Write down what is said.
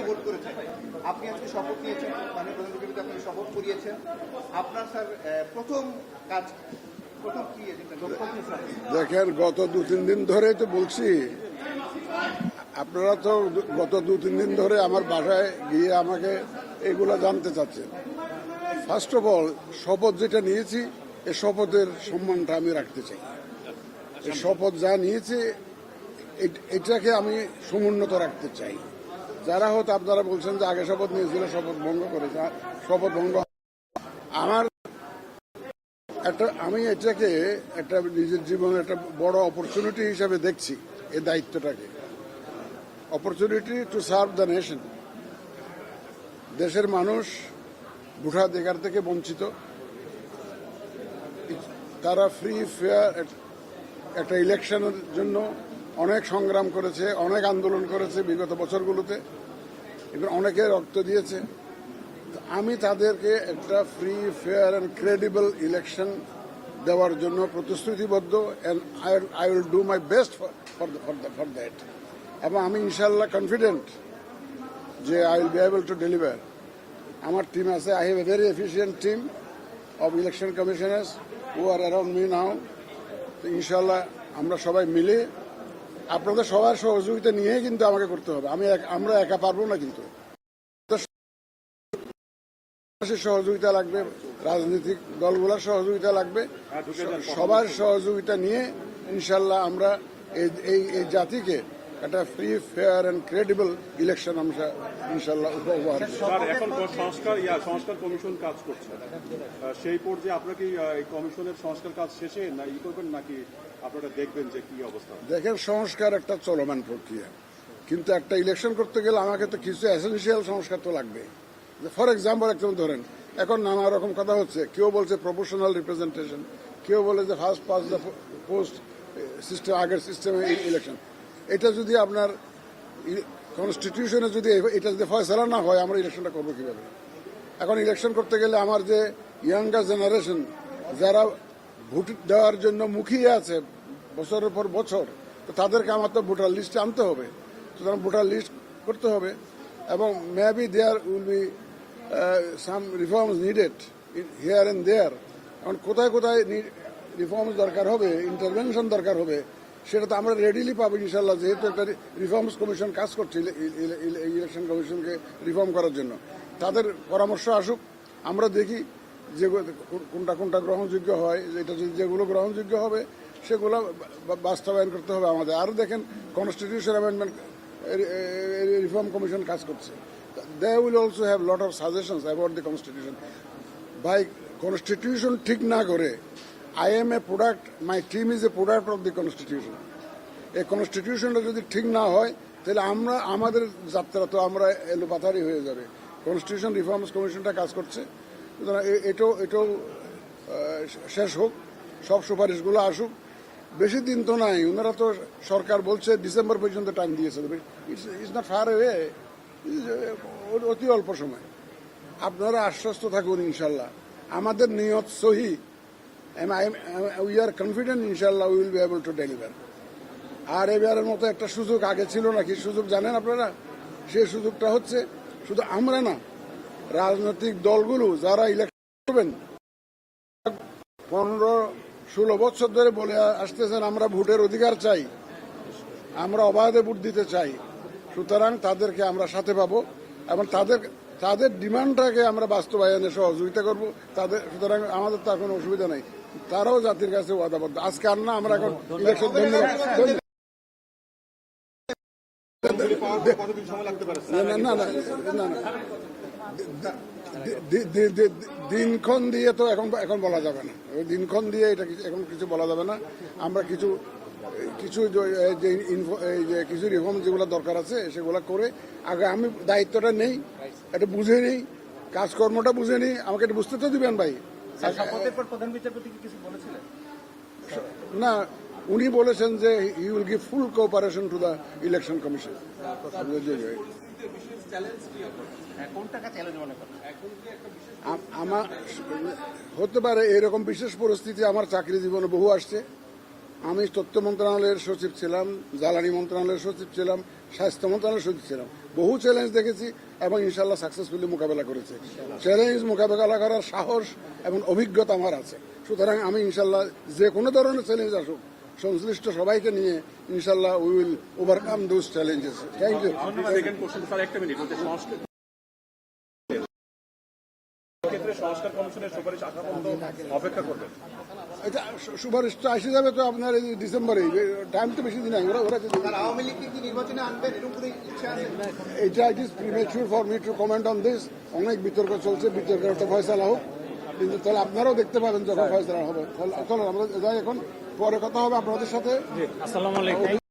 Vote করেছেন, আপনি আজকে শপথ নিয়েছেন, মাননীয় প্রধানমন্ত্রীকে আপনি শপথ করিয়েছেন, আপনার স্যার প্রথম কাজ কি? দেখেন, গত 2-3 দিন ধরেই তো বলছি, আপনারা তো গত 2-3 দিন ধরে আমার বাসায় গিয়ে আমাকে এগুলা জানতে চাচ্ছেন। ফার্স্ট অফ অল, শপথ যেটা নিয়েছি, এই শপথের সম্মানটা আমি রাখতে চাই। এই শপথ যা নিয়েছে এটাকে আমি সমুন্নত রাখতে চাই। যারা হয়তো আপনারা বলছেন যে আগে শপথ নিয়েছিল, শপথ ভঙ্গ করেছে, শপথ ভঙ্গ আমার আমি এটাকে একটা নিজের জীবনে একটা বড় অপরচুনিটি হিসেবে দেখছি। এই দায়িত্বটাকে opportunity to serve the nation. দেশের মানুষ ভোটাধিকার থেকে বঞ্চিত, তারা ফ্রি ফেয়ার একটা ইলেকশনের জন্য অনেক সংগ্রাম করেছে, অনেক আন্দোলন করেছে বিগত বছরগুলোতে, এবং অনেকে রক্ত দিয়েছে। আমি তাদেরকে একটা free fair and credible election দেওয়ার জন্য প্রতিশ্রুতিবদ্ধ, and I will do my best for that. এবং আমি ইনশাল্লাহ কনফিডেন্ট যে I will be able to deliver. আমার টিম আছে, I have a very efficient team of election commissioners who are around me now. তো ইনশাল্লাহ আমরা সবাই মিলে, আপনাদের সবার সহযোগিতা নিয়েই কিন্তু আমাকে করতে হবে। আমরা একা পারবো না, কিন্তু সহযোগিতা লাগবে, রাজনৈতিক দলগুলোর সহযোগিতা লাগবে, সবার সহযোগিতা নিয়ে ইনশাল্লাহ আমরা এই জাতিকে একটা free fair and credible election আমরা ইনশাল্লাহ উপহার দেব। এখন সংস্কার কমিশন কাজ করছে, সেই পর্যায়ে আপনারা কি এই কমিশনের সংস্কার কাজ শেষে না করবেন, নাকি আপনারা দেখবেন যে কি অবস্থা? দেখেন, সংস্কার একটা চলমান প্রক্রিয়া, কিন্তু একটা ইলেকশন করতে গেলে আমাকে তো কিছু এসেনশিয়াল সংস্কার তো লাগবে। ফর এক্সাম্পল, একদম ধরেন, এখন নানা রকম কথা হচ্ছে, কেউ বলছে প্রপোর্শনাল রিপ্রেজেন্টেশন, কেউ বলে যে first pass the post system, আগের সিস্টেমে ইলেকশন। এটা যদি আপনার কনস্টিটিউশনে যদি এটা যদি ফয়সালা না হয়, আমরা ইলেকশনটা করবো কিভাবে? এখন ইলেকশন করতে গেলে আমার যে ইয়াঙ্গার জেনারেশন, যারা ভোট দেওয়ার জন্য মুখিয়ে আছে বছরের পর বছর, তো তাদেরকে আমার তো ভোটার লিস্টে আনতে হবে। সুতরাং ভোটার লিস্ট করতে হবে, এবং maybe there will be some reforms needed here and there. এখন কোথায় কোথায় রিফর্মস দরকার হবে, ইন্টারভেনশন দরকার হবে, সেটা তো আমরা রেডিলি পাবো ইনশাল্লাহ, যেহেতু একটা রিফর্মস কমিশন কাজ করছে ইলেকশন কমিশনকে রিফর্ম করার জন্য। তাদের পরামর্শ আসুক, আমরা দেখি যে কোনটা গ্রহণযোগ্য হয়। এটা যেগুলো গ্রহণযোগ্য হবে সেগুলো বাস্তবায়ন করতে হবে আমাদের। আর দেখেন, কনস্টিটিউশন অ্যামেন্ডমেন্ট রিফর্ম কমিশন কাজ করছে। They will also have lot of suggestions about the constitution. ভাই, কনস্টিটিউশন ঠিক না করে, I am a product, my team is a product of the constitution. এই কনস্টিটিউশনটা যদি ঠিক না হয়, তাহলে আমাদের যাত্রা তো আমরা এলোপাথারি হয়ে যাবে। কনস্টিটিউশন রিফর্মস কমিশনটা কাজ করছে, সুতরাং এটাও শেষ হোক, সব সুপারিশগুলো আসুক। বেশি দিন তো নাই, ওনারা তো সরকার বলছে ডিসেম্বর পর্যন্ত টাইম দিয়েছে। ইটস নট ফার অ্যাওয়ে, অতি অল্প সময়। আপনারা আশ্বস্ত থাকুন, ইনশাল্লাহ আমাদের নিয়ত সহি। We are confident, inshallah, we will be able to deliver. আর এবারের মতো একটা সুযোগ আগে ছিল নাকি? সুযোগ জানেন আপনারা? সেই সুযোগটা হচ্ছে, শুধু আমরা না, রাজনৈতিক দলগুলো যারা ইলেকশন করবেন, 15-16 বছর ধরে বলে আসতেছেন আমরা ভোটের অধিকার চাই, আমরা অবাধে ভোট দিতে চাই। সুতরাং তাদেরকে আমরা সাথে পাবো, এবং তাদের ডিমান্ডটাকে আমরা বাস্তবায়নে সহযোগিতা করব। সুতরাং আমাদের তো এখন অসুবিধা নাই, তারাও জাতির কাছে ওয়াদাবদ্ধ। আজকে আর না, আমরা এখন ইলেকশন দিনক্ষণ দিয়ে তো এখন বলা যাবে না, দিনক্ষণ দিয়ে এটা এখন কিছু বলা যাবে না। আমরা কিছু কিছু রিফর্ম যেগুলো দরকার আছে সেগুলো করে আগে আমি দায়িত্বটা নেই, এটা বুঝে নিই, কাজকর্মটা বুঝে নিই। আমাকে এটা বুঝতে তো দিবেন ভাই। না, উনি বলেছেন যে he will give full cooperation to the election commission. আমার হতে পারে এরকম বিশেষ পরিস্থিতি আমার চাকরি জীবনে বহু আসছে, আমি তথ্য মন্ত্রণালয়ের সচিব ছিলাম, জ্বালানি মন্ত্রণালয়ের সচিব ছিলার, স্বাস্থ্য মন্ত্রণালয়ের সচিব ছিলাম। বহু চ্যালেঞ্জ দেখেছি এবং ইনশাল্লাহ সাকসেসফুলি মোকাবেলা করেছি। চ্যালেঞ্জ মোকাবেলা করার সাহস এবং অভিজ্ঞতা আমার আছে। সুতরাং আমি ইনশাল্লাহ যে কোনো ধরনের চ্যালেঞ্জ আসুক, সংশ্লিষ্ট সবাইকে নিয়ে ইনশাল্লাহ we will overcome those challenges. Thank you. Second question sir, একটা মিনিট। সংস্কার ক্ষেত্রে সংস্কার কমিশনের সুপারিশ আসা পর্যন্ত অপেক্ষা করবেন? এটা সুপারিশটা আসে যাবে তো আপনার এই ডিসেম্বরে, টাইম তো বেশি দিন নাই। ওরা যদি স্যার আওয়ামী লীগকে কি নির্বাচনে আনবেন এরকম কোনো ইচ্ছা আছে? এটা it is premature for me two comment on this. অনেক বিতর্ক চলছে, বিতর্কের একটা ফয়সালা হোক, কিন্তু তাহলে আপনারাও দেখতে পাবেন যখন ফয়সালা হবে। চলো আমরা যাই, এখন পরে কথা হবে আপনাদের সাথে। আসসালামু আলাইকুম।